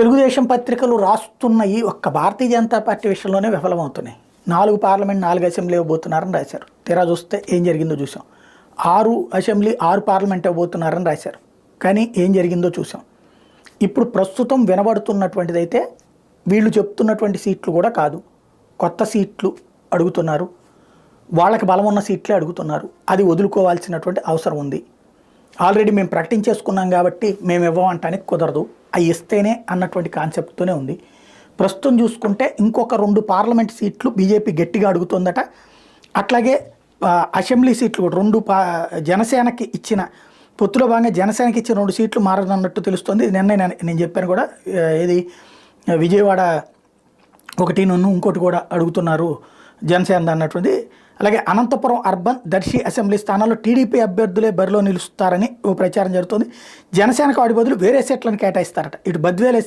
తెలుగుదేశం పత్రికలు రాస్తున్నవి ఒక్క భారతీయ జనతా పార్టీ విషయంలోనే విఫలమవుతున్నాయి. 4 పార్లమెంట్ 4 అసెంబ్లీ ఇవ్వబోతున్నారని రాశారు. తీరా చూస్తే ఏం జరిగిందో చూసాం. 6 అసెంబ్లీ 6 పార్లమెంట్ ఇవ్వబోతున్నారని రాశారు. కానీ ఏం జరిగిందో చూసాం. ఇప్పుడు ప్రస్తుతం వినబడుతున్నటువంటిదైతే వీళ్ళు చెప్తున్నటువంటి సీట్లు కూడా కాదు, కొత్త సీట్లు అడుగుతున్నారు. వాళ్ళకి బలం ఉన్న సీట్లే అడుగుతున్నారు. అది వదులుకోవాల్సినటువంటి అవసరం ఉంది. ఆల్రెడీ మేము ప్రకటించేసుకున్నాం కాబట్టి మేము ఇవ్వమంటానికి కుదరదు, అవి ఇస్తేనే అన్నటువంటి కాన్సెప్ట్తోనే ఉంది. ప్రస్తుతం చూసుకుంటే ఇంకొక 2 పార్లమెంట్ సీట్లు బీజేపీ గట్టిగా అడుగుతుందట. అట్లాగే అసెంబ్లీ సీట్లు కూడా 2 జనసేనకి ఇచ్చిన పొత్తులో భాగంగా జనసేనకి ఇచ్చిన 2 సీట్లు మారదన్నట్టు తెలుస్తుంది. నిన్న నేను చెప్పాను కూడా, ఏది విజయవాడ ఒకటి ఇంకోటి కూడా అడుగుతున్నారు జనసేన అన్నటువంటి. అలాగే అనంతపురం అర్బన్, దర్శి అసెంబ్లీ స్థానాల్లో టీడీపీ అభ్యర్థులే బరిలో నిలుస్తారని ఓ ప్రచారం జరుగుతుంది. జనసేనకు వాడి బదులు వేరే సీట్లను కేటాయిస్తారట. ఇటు బద్వేలు